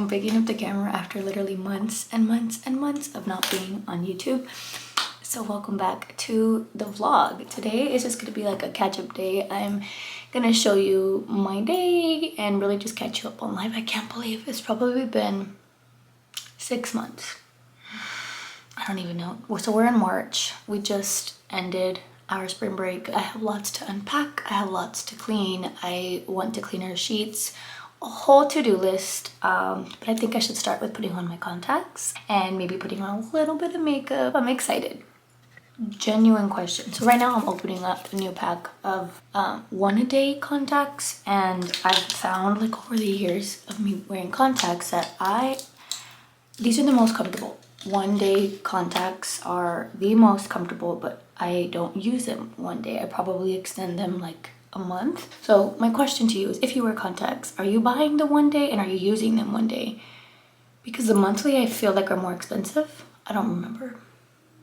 I'm picking up the camera after literally months and months and months of not being on YouTube. So welcome back to the vlog. Today is just gonna be like a catch-up day. I'm gonna show you my day and really just catch you up on life. I can't believe it's probably been 6 months. I don't even know. So we're in March. We just ended our spring break. I have lots to unpack. I have lots to clean. I want to clean our sheets. A whole to-do list, but I think I should start with putting on my contacts and maybe putting on a little bit of makeup. I'm excited. Genuine question. So right now I'm opening up a new pack of 1-a-day contacts, and I've found like over the years of me wearing contacts that these are the most comfortable. 1-day contacts are the most comfortable, but I don't use them 1 day. I probably extend them like a month. So my question to you is, if you wear contacts, are you buying the 1 day and are you using them 1 day? Because the monthly I feel like are more expensive. I don't remember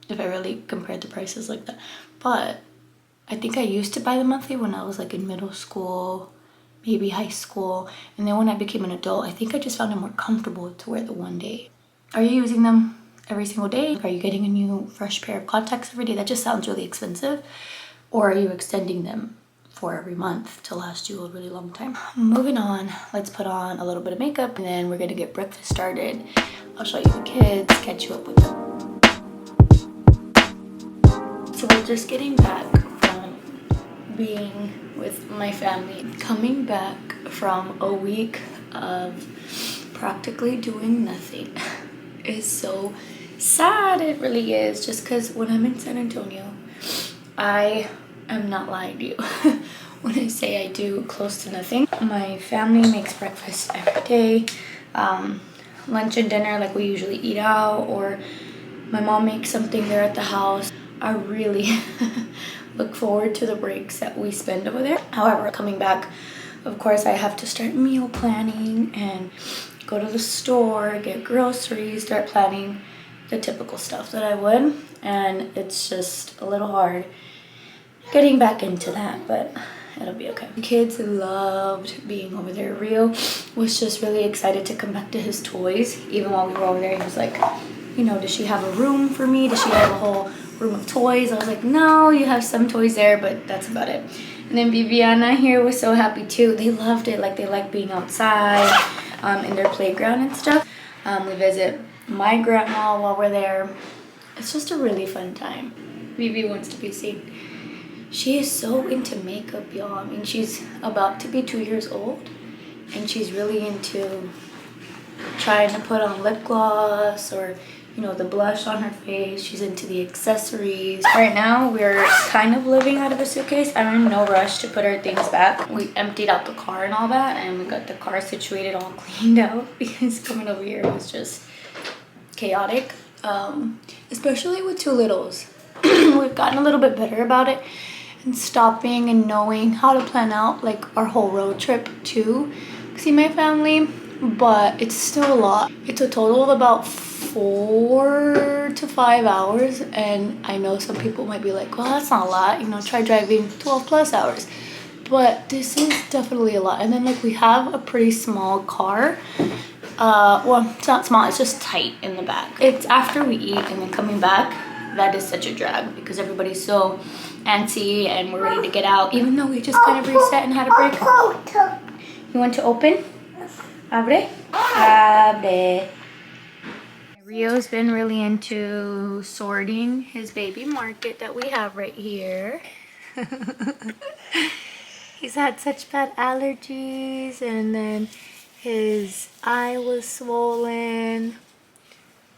if I really compared the prices like that, but I think I used to buy the monthly when I was like in middle school, maybe high school, and then when I became an adult, I think I just found it more comfortable to wear the 1 day. Are you using them every single day? Are you getting a new fresh pair of contacts every day? That just sounds really expensive. Or are you extending them for every month to last you a really long time? Moving on, let's put on a little bit of makeup and then we're gonna get breakfast started. I'll show you the kids, catch you up with them. So we're just getting back from being with my family, coming back from a week of practically doing nothing. Is so sad. It really is, just because when I'm in San Antonio, I'm not lying to you when I say I do close to nothing. My family makes breakfast every day. Lunch and dinner, like we usually eat out, or my mom makes something there at the house. I really look forward to the breaks that we spend over there. However, coming back, of course, I have to start meal planning and go to the store, get groceries, start planning the typical stuff that I would. And it's just a little hard getting back into that, but it'll be okay. The kids loved being over there. Rio was just really excited to come back to his toys. Even while we were over there, he was like, you know, does she have a room for me? Does she have a whole room of toys? I was like, no, you have some toys there, but that's about it. And then Viviana here was so happy too. They loved it. Like, they like being outside in their playground and stuff. We visit my grandma while we're there. It's just a really fun time. Vivi wants to be seen. She is so into makeup, y'all. I mean, she's about to be 2 years old, and she's really into trying to put on lip gloss or, you know, the blush on her face. She's into the accessories. Right now, we're kind of living out of a suitcase. I'm in no rush to put our things back. We emptied out the car and all that, and we got the car situated, all cleaned out, because coming over here was just chaotic, especially with 2 littles. We've gotten a little bit better about it and stopping and knowing how to plan out like our whole road trip to see my family, but it's still a lot. It's a total of about 4 to 5 hours, and I know some people might be like, well, that's not a lot, you know, try driving 12 plus hours, but this is definitely a lot. And then like we have a pretty small car. Well, it's not small, it's just tight in the back. It's after we eat and then coming back, that is such a drag because everybody's so antsy and we're ready to get out, even though we just kind of reset and had a break. You want to open? Abre? Abre. Rio's been really into sorting his baby market that we have right here. He's had such bad allergies, and then his eye was swollen.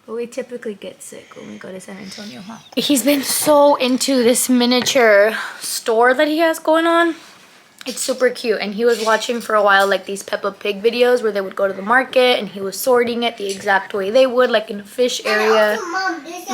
But we typically get sick when we go to San Antonio, huh? He's been so into this miniature store that he has going on. It's super cute, and he was watching for a while like these Peppa Pig videos where they would go to the market and he was sorting it the exact way they would, like in a fish area. And also, Mom, there's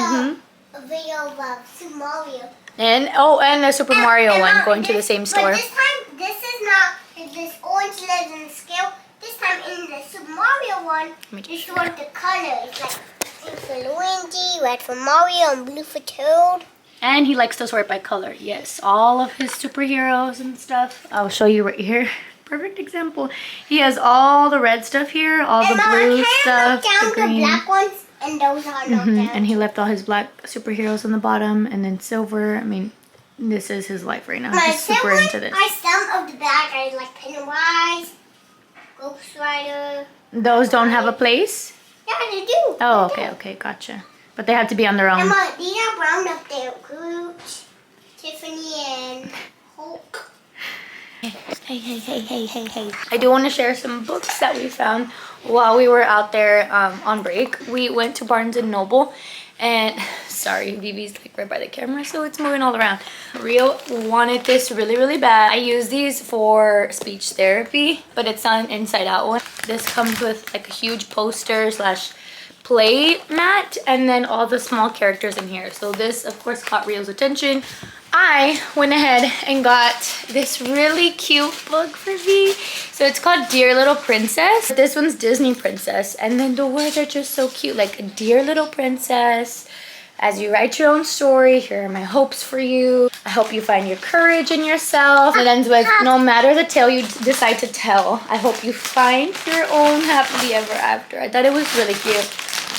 a video about Super Mario. And and a Super Mario one going to the same store. But this time, this is not this orange lives in the scale. This time in the Super Mario one, this one the color. It's like pink for Luigi, red for Mario, and blue for Toad. And he likes to sort by color. Yes, all of his superheroes and stuff. I'll show you right here. perfect example. He has all the red stuff here, all the blue stuff, the green. The black ones, and those are not down. And he left all his black superheroes on the bottom, and then silver. I mean, this is his life right now. He's super into this. Some of the black are like Pennywise, Ghost Rider. Those don't have a place? Yeah, they do. Oh, okay, gotcha. But they have to be on their own. Emma, these are brown up there. Groot, Tiffany, and Hulk. Hey. I do want to share some books that we found while we were out there on break. We went to Barnes & Noble, and sorry, Vivi's like right by the camera, so it's moving all around. Rio wanted this really bad. I use these for speech therapy, but it's not an inside out one. This comes with like a huge poster / play mat, and then all the small characters in here. So this of course caught Rio's attention. I went ahead and got this really cute book for V. So it's called Dear Little Princess. This one's Disney Princess, and then the words are just so cute, like Dear Little Princess, as you write your own story, here are my hopes for you. I hope you find your courage in yourself. It ends with, no matter the tale you decide to tell, I hope you find your own happily ever after. I thought it was really cute.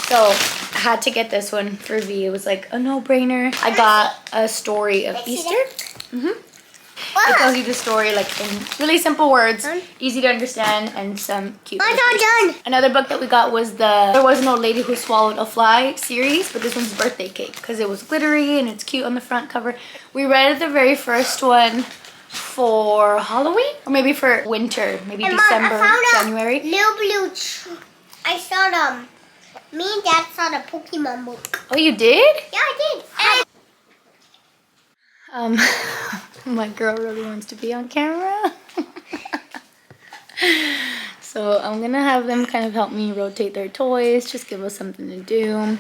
So I had to get this one for V. It was like a no-brainer. I got a story of Easter. It tells you the story like in really simple words, easy to understand, and some cute. Done. Another book that we got was There Was an Old Lady Who Swallowed a Fly series, but this one's birthday cake because it was glittery and it's cute on the front cover. We read the very first one for Halloween, or maybe for winter, maybe December, January. Little blue. I saw Me and Dad saw the Pokemon book. Oh, you did? Yeah, I did. My girl really wants to be on camera. So I'm gonna have them kind of help me rotate their toys, just give us something to do.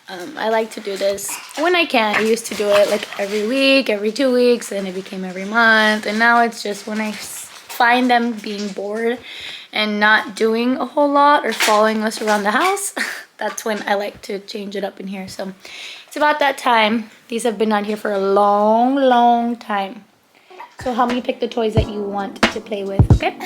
I like to do this when I can. I used to do it like every week, every 2 weeks, then it became every month, and now it's just when I find them being bored and not doing a whole lot or following us around the house. That's when I like to change it up in here. So it's about that time. These have been out here for a long time. So help me pick the toys that you want to play with, okay?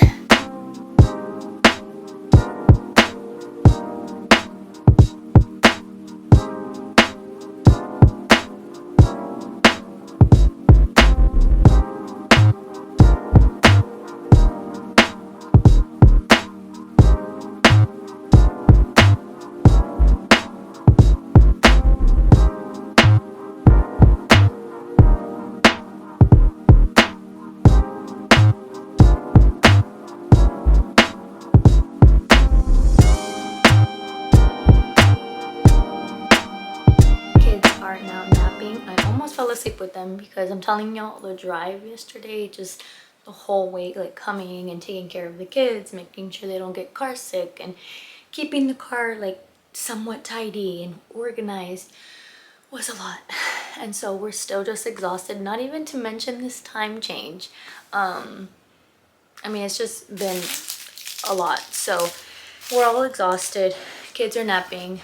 Fell asleep with them because I'm telling y'all, the drive yesterday, just the whole way, like coming and taking care of the kids, making sure they don't get car sick, and keeping the car like somewhat tidy and organized was a lot. And so we're still just exhausted, not even to mention this time change. I mean, it's just been a lot. So we're all exhausted, kids are napping.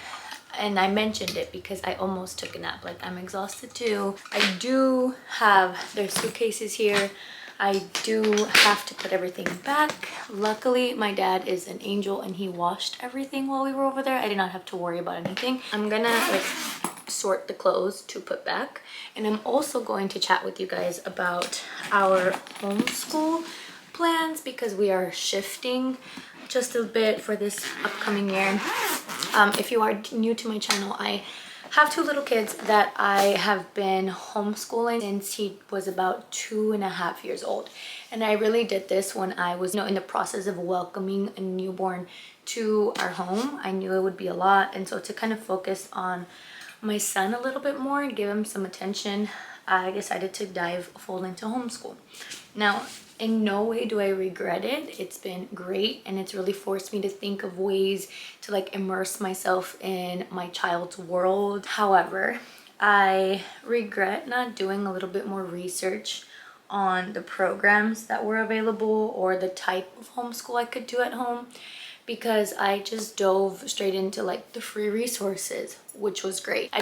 And I mentioned it because I almost took a nap. Like, I'm exhausted too. I do have their suitcases here. I do have to put everything back. Luckily, my dad is an angel and he washed everything while we were over there. I did not have to worry about anything. I'm gonna like sort the clothes to put back. And I'm also going to chat with you guys about our homeschool plans because we are shifting just a bit for this upcoming year. If you are new to my channel, I have 2 little kids that I have been homeschooling since he was about 2.5 years old. And I really did this when I was, in the process of welcoming a newborn to our home. I knew it would be a lot, and so to kind of focus on my son a little bit more and give him some attention, I decided to dive full into homeschool. Now, in no way do I regret it. It's been great, and it's really forced me to think of ways to like immerse myself in my child's world. However, I regret not doing a little bit more research on the programs that were available or the type of homeschool I could do at home, because I just dove straight into like the free resources, which was great.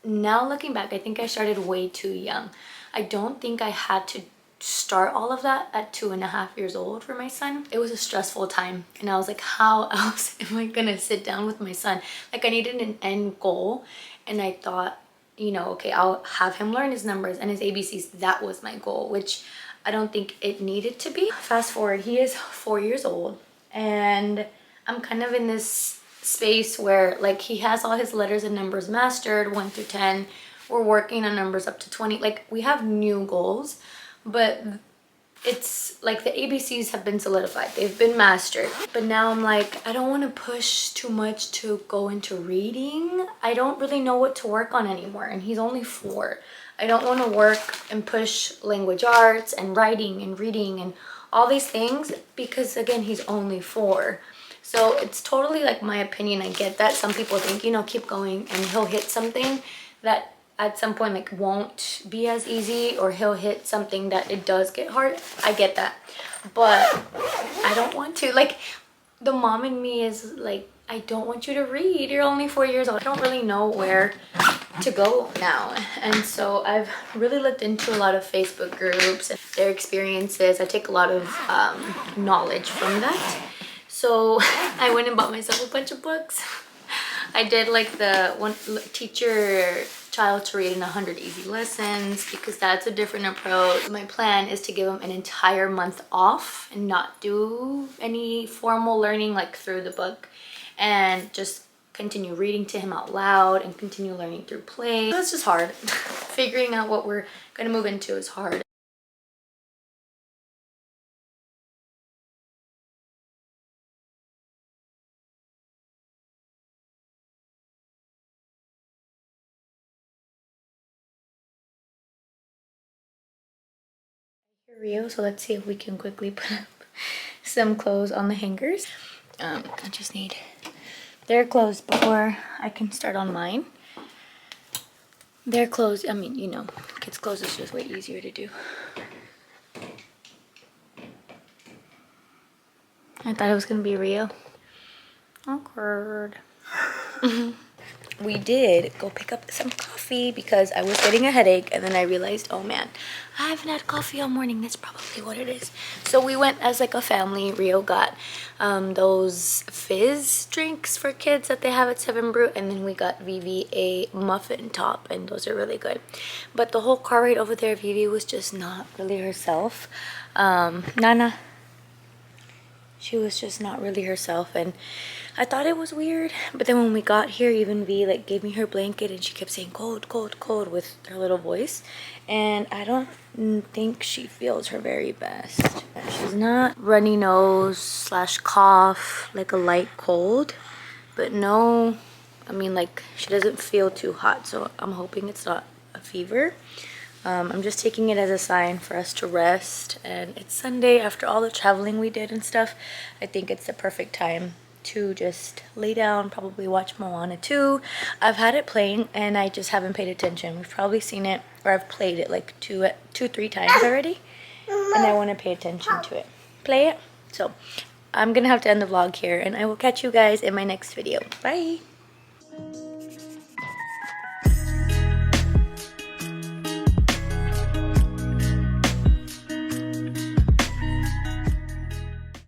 Now looking back, I think I started way too young. I don't think I had to start all of that at 2.5 years old for my son. It was a stressful time, and I was like, how else am I gonna sit down with my son? Like, I needed an end goal, and I thought, you know, okay, I'll have him learn his numbers and his ABCs. That was my goal, which I don't think it needed to be. Fast forward, he is 4 years old, and I'm kind of in this space where like he has all his letters and numbers mastered 1 through 10. We're working on numbers up to 20. Like, we have new goals, but it's like the ABCs have been solidified. They've been mastered. But now I'm like, I don't want to push too much to go into reading. I don't really know what to work on anymore, and he's only 4. I don't want to work and push language arts and writing and reading and all these things because, again, he's only 4. So it's totally like my opinion. I get that some people think, you know, keep going and he'll hit something that at some point like won't be as easy, or he'll hit something that it does get hard. I get that, but I don't want to. Like, the mom in me is like, I don't want you to read. You're only 4 years old. I don't really know where to go now. And so I've really looked into a lot of Facebook groups and their experiences. I take a lot of knowledge from that. So I went and bought myself a bunch of books. I did like the one teach your child to read in 100 easy lessons, because that's a different approach. My plan is to give him an entire month off and not do any formal learning like through the book, and just continue reading to him out loud and continue learning through play. That's just hard. Figuring out what we're gonna move into is hard. Rio, so let's see if we can quickly put up some clothes on the hangers. I just need their clothes before I can start on mine. Their clothes, I mean, you know, kids' clothes is just way easier to do. I thought it was gonna be Rio. Awkward. We did go pick up some coffee because I was getting a headache, and then I realized, oh man, I haven't had coffee all morning. That's probably what it is. So we went as like a family. Rio got those fizz drinks for kids that they have at 7 Brew, and then we got Vivi a muffin top, and those are really good. But the whole car ride over there, Vivi was just not really herself. Nana, she was just not really herself, and I thought it was weird. But then when we got here, even V like gave me her blanket, and she kept saying cold, cold, cold with her little voice, and I don't think she feels her very best. She's not runny nose slash cough, like a light cold, but no, I mean, like, she doesn't feel too hot, so I'm hoping it's not a fever. I'm just taking it as a sign for us to rest, and it's Sunday after all the traveling we did and stuff. I think it's the perfect time to just lay down, probably watch Moana 2. I've had it playing and I just haven't paid attention. We've probably seen it, or I've played it like 3 times already, and I want to pay attention to it. Play it. So I'm gonna have to end the vlog here, and I will catch you guys in my next video. Bye.